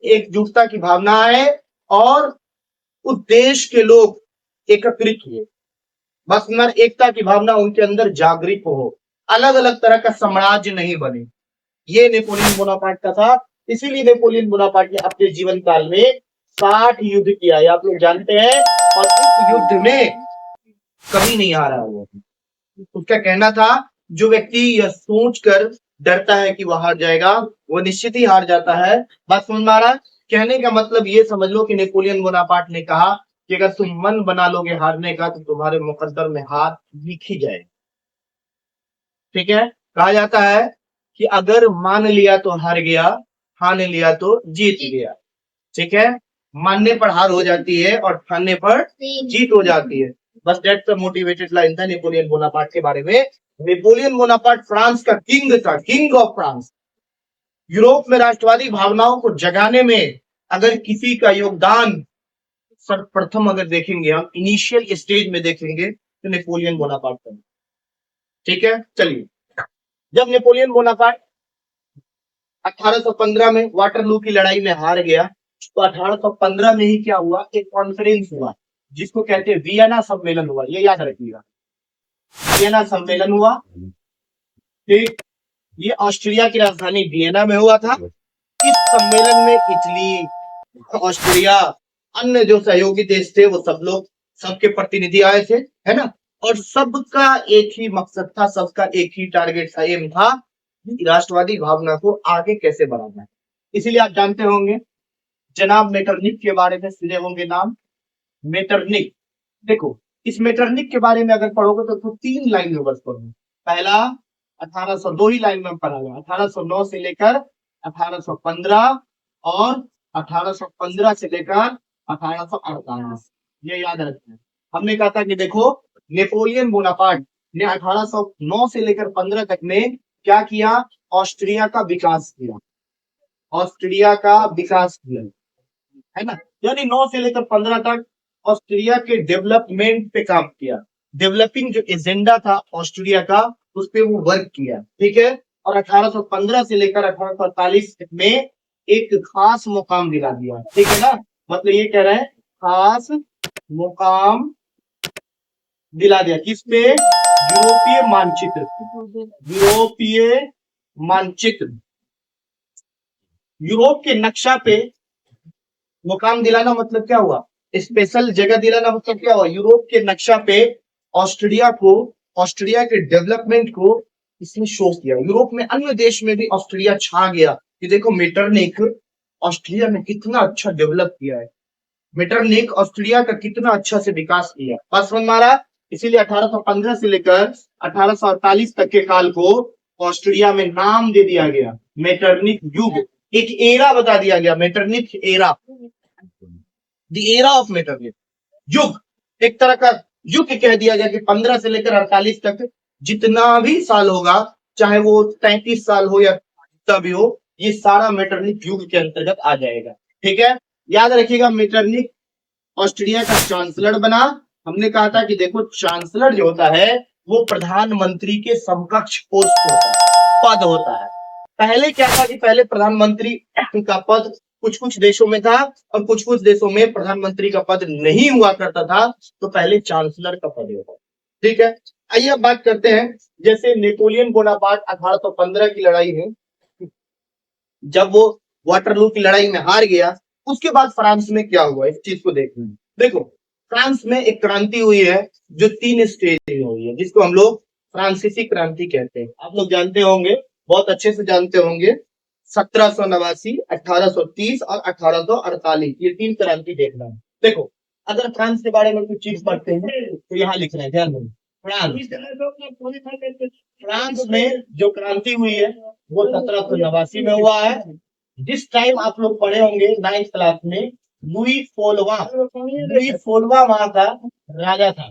एकजुटता की भावना आए और उस देश के लोग एकत्रित हुए, बस एकता की भावना उनके अंदर जागृत हो, अलग अलग तरह का साम्राज्य नहीं बने। ये नेपोलियन बोनापार्ट का था। इसीलिए नेपोलियन बोनापार्ट ने अपने जीवन काल में 60 युद्ध किया, ये आप लोग जानते हैं। और इस युद्ध में कभी नहीं हारा वो। उसका कहना था जो व्यक्ति यह सोचकर डरता है कि वह हार जाएगा, वो निश्चित ही हार जाता है। बात समझ में आ रहा है? कहने का मतलब ये समझ लो कि नेपोलियन बोनापार्ट ने कहा कि अगर तुम मन बना लोगे हारने का तो तुम्हारे मुकद्दर में हार लिख ही जाएगा। ठीक है, कहा जाता है कि अगर मान लिया तो हार गया, ठान लिया तो जीत गया। ठीक है, मानने पर हार हो जाती है और ठानने पर जीत हो जाती है। बस दैट्स द मोटिवेटेड लाइन था नेपोलियन बोनापार्ट के बारे में। नेपोलियन बोनापार्ट फ्रांस का किंग था, किंग ऑफ फ्रांस। यूरोप में राष्ट्रवादी भावनाओं को जगाने में अगर किसी का योगदान सर्वप्रथम अगर देखेंगे, हम इनिशियल स्टेज में देखेंगे तो नेपोलियन बोनापार्ट का। ठीक है, चलिए, जब नेपोलियन बोनापार्ट 1815 में वाटरलू की लड़ाई में हार गया तो 1815 में ही क्या हुआ, एक कॉन्फ्रेंस हुआ जिसको कहते हैं वियना सम्मेलन हुआ। ये याद रखिएगा, वियना सम्मेलन हुआ। ठीक, ये ऑस्ट्रिया की राजधानी वियना में हुआ था। इस सम्मेलन में इटली, ऑस्ट्रिया, अन्य जो सहयोगी देश थे वो सब लोग, सबके प्रतिनिधि आए थे, है ना। और सबका एक ही मकसद था, सबका एक ही टारगेट था, एम था, राष्ट्रवादी भावना को आगे कैसे बढ़ाना है। इसीलिए आप जानते होंगे जनाब मेटरनिक के बारे में सुने होंगे नाम, मेटरनिक। देखो, इस मेटरनिक के बारे में अगर पढ़ोगे तो 3 लाइन में बस पढ़ो। पहला 1802 ही लाइन में पढ़ा गया, 1809 से लेकर 1815 और 1815 से लेकर 1848, ये याद रखना है। हमने कहा था कि देखो नेपोलियन बोनापार्ट ने 1809 से लेकर 15 तक में क्या किया, ऑस्ट्रिया का विकास किया, ऑस्ट्रिया का विकास किया, है ना। यानी 9 से लेकर 15 तक ऑस्ट्रिया के डेवलपमेंट पे काम किया। डेवलपिंग जो एजेंडा था ऑस्ट्रिया का, उस पे वो वर्क किया। ठीक है, और 1815 से लेकर 1848 में एक खास मुकाम दिला दिया। ठीक है ना, मतलब ये कह रहे हैं खास मुकाम दिला दिया किस पे, यूरोपीय मानचित्र, यूरोपीय मानचित्र, यूरोप के नक्शा पे मुकाम दिलाना मतलब क्या हुआ, स्पेशल जगह दिलाना मतलब क्या हुआ, यूरोप के नक्शा पे ऑस्ट्रिया को, ऑस्ट्रिया के डेवलपमेंट को इसने शो किया। यूरोप में अन्य देश में भी ऑस्ट्रिया छा गया कि देखो मेटरनिक ऑस्ट्रिया में कितना अच्छा डेवलप किया है, मेटरनिक ऑस्ट्रिया का कितना अच्छा से विकास किया। बस समझ मारा। इसीलिए 1815 से लेकर 1848 तक के काल को ऑस्ट्रिया में नाम दे दिया गया मेटरनिक युग, एक एरा बता दिया गया, Metternich era, the era of Metternich, युग, एक तरह का युग कह दिया गया कि 15 से लेकर 48 तक जितना भी साल होगा, चाहे वो 33 साल हो या जितना भी हो, ये सारा मेटरनिक युग के अंतर्गत आ जाएगा। ठीक है, याद रखिएगा मेटरनिक ऑस्ट्रिया का चांसलर बना। हमने कहा था कि देखो चांसलर जो होता है वो प्रधानमंत्री के समकक्ष पोस्ट होता है, पद होता है। पहले क्या था कि पहले प्रधानमंत्री का पद कुछ कुछ देशों में था और कुछ कुछ देशों में प्रधानमंत्री का पद नहीं हुआ करता था, तो पहले चांसलर का पद होता। ठीक है, आइए अब बात करते हैं, जैसे नेपोलियन बोनापार्ट 1815 की लड़ाई है, जब वो वाटरलू की लड़ाई में हार गया, उसके बाद फ्रांस में क्या हुआ इस चीज को देखना। देखो फ्रांस में एक क्रांति हुई है जो 3 स्टेज में हुई है, जिसको हम लोग फ्रांसीसी क्रांति कहते हैं। आप लोग जानते होंगे, बहुत अच्छे से जानते होंगे, 1789, 1830 और 1848, ये 3 क्रांति देखना है। देखो अगर फ्रांस के बारे में कुछ चीज पढ़ते हैं तो यहाँ लिख रहे हैं, ध्यान दें। फ्रांस में जो क्रांति हुई है वो 1789 में हुआ है। जिस टाइम आप लोग पढ़े होंगे 9th क्लास में, लुई फोलवा, लुई फोलवा वहां का राजा था,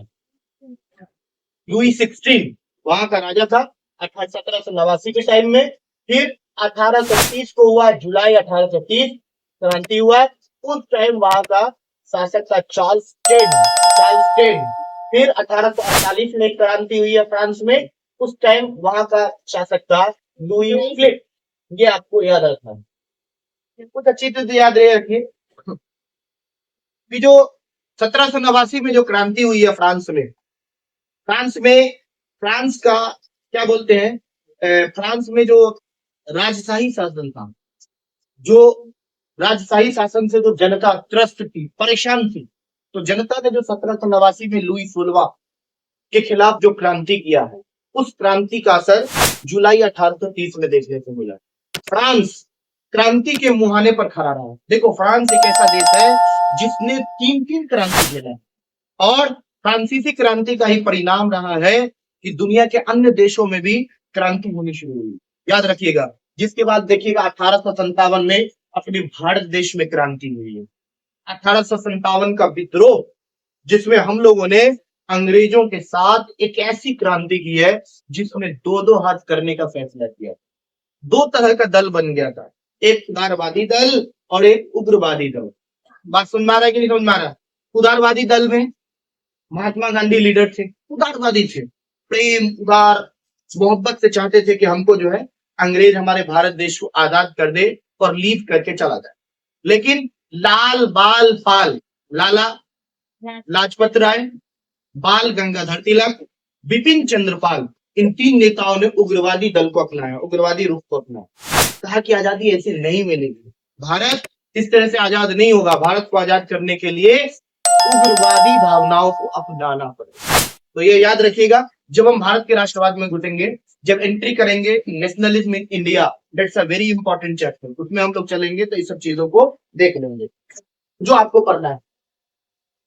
लुई 16 वहां का राजा था 1789 के टाइम में। फिर 1830 को हुआ, जुलाई 1830 क्रांति हुआ, उस टाइम वहां का शासक था चार्ल्स टेन, चार्ल्स टेन। फिर 1848 में क्रांति हुई है फ्रांस में, उस टाइम वहां का शासक था लुई फिलिप, ये आपको याद रखना है। कुछ अच्छी चीजें याद रखिए कि जो 1789 में जो क्रांति हुई है फ्रांस में फ्रांस का क्या बोलते हैं, फ्रांस में जो राजशाही शासन था, जो राजशाही शासन से जो जनता त्रस्त थी, परेशान थी, तो जनता ने जो 1789 में लुई 16 के खिलाफ जो क्रांति किया है, उस क्रांति का असर जुलाई 1830 में देखने को मिला। फ्रांस क्रांति के मुहाने पर खड़ा रहा। देखो फ्रांस एक ऐसा देश है जिसने 3 क्रांति झेला है, और फ्रांसीसी क्रांति का ही परिणाम रहा है कि दुनिया के अन्य देशों में भी क्रांति होनी शुरू हुई। याद रखिएगा। जिसके बाद देखिएगा 1857 में अपने भारत देश में क्रांति हुई है। 1857 का विद्रोह, जिसमें हम लोगों ने अंग्रेजों के साथ एक ऐसी क्रांति की है जिसमें दो दो हाथ करने का फैसला किया। दो तरह का दल बन गया था, एक उदारवादी दल और एक उग्रवादी दल। बात समझ में आ रहा है कि नहीं समझ में आ रहा है? उदारवादी दल में महात्मा गांधी लीडर थे, उदारवादी थे, प्रेम उदार मोहब्बत से चाहते थे कि हमको जो है अंग्रेज हमारे भारत देश को आजाद कर दे और लीव करके चला जाए। लेकिन लाल बाल पाल, लाला लाजपत राय, बाल गंगाधर तिलक, बिपिन चंद्र पाल, इन 3 नेताओं ने उग्रवादी दल को अपनाया, उग्रवादी रुख को अपनाया। कहा कि आजादी ऐसे नहीं मिलेगी, भारत इस तरह से आजाद नहीं होगा, भारत को आजाद करने के लिए उग्रवादी भावनाओं को अपनाना पड़ेगा। तो ये याद रखिएगा, जब हम भारत के राष्ट्रवाद में घुसेंगे, जब एंट्री करेंगे nationalism in India, that's a very important chapter, उसमें हम लोग चलेंगे तो इस सब चीजों को देख लेंगे जो आपको पढ़ना है।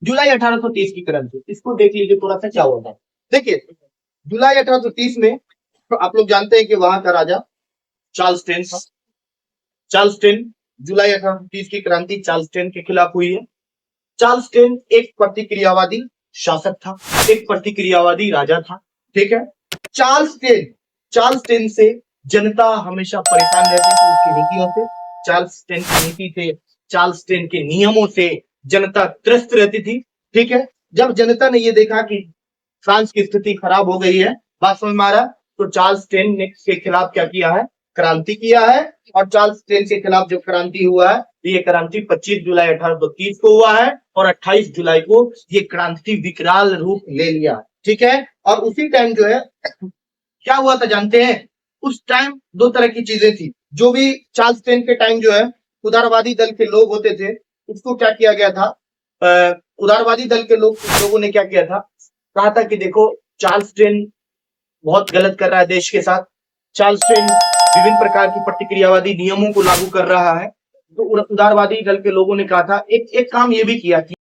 जुलाई 1830 की क्रांति, इसको देख लीजिए थोड़ा सा क्या होता है। देखिए जुलाई 1830 में तो आप लोग जानते हैं कि वहां का राजा चार्ल्स टेन था। चार्ल्स टेन, जुलाई 1830 की क्रांति चार्ल्स टेन के खिलाफ हुई है। चार्ल्स टेन एक प्रतिक्रियावादी शासक था, एक प्रतिक्रियावादी राजा था, ठीक है। चार्ल्स टेन से जनता हमेशा परेशान रहती थी, उसकी नीतियों से, चार्ल्स टेन की नीति से, चार्ल्स टेन के नियमों से जनता त्रस्त रहती थी, ठीक है। जब जनता ने ये देखा कि फ्रांस की स्थिति खराब हो गई है, बात समझ में आ रहा, तो चार्ल्स टेन ने के खिलाफ क्या किया है, क्रांति किया है। और चार्ल्स टेन के खिलाफ जो क्रांति हुआ है, ये क्रांति 25 जुलाई 1830 को हुआ है और 28 जुलाई को ये क्रांति विकराल रूप ले लिया, ठीक है। और उसी टाइम जो है क्या हुआ था जानते हैं, उस टाइम 2 तरह की चीजें थी। जो भी चार्ल्स टेन के टाइम जो है उदारवादी दल के लोग होते थे, उसको क्या किया गया था, उदारवादी दल के लोगों ने क्या किया था, कहा था कि देखो चार्ल्स टेन बहुत गलत कर रहा है देश के साथ, चार्ल्स टेन विभिन्न प्रकार की प्रतिक्रियावादी नियमों को लागू कर रहा है। तो उदारवादी दल के लोगों ने कहा था, एक काम ये भी किया कि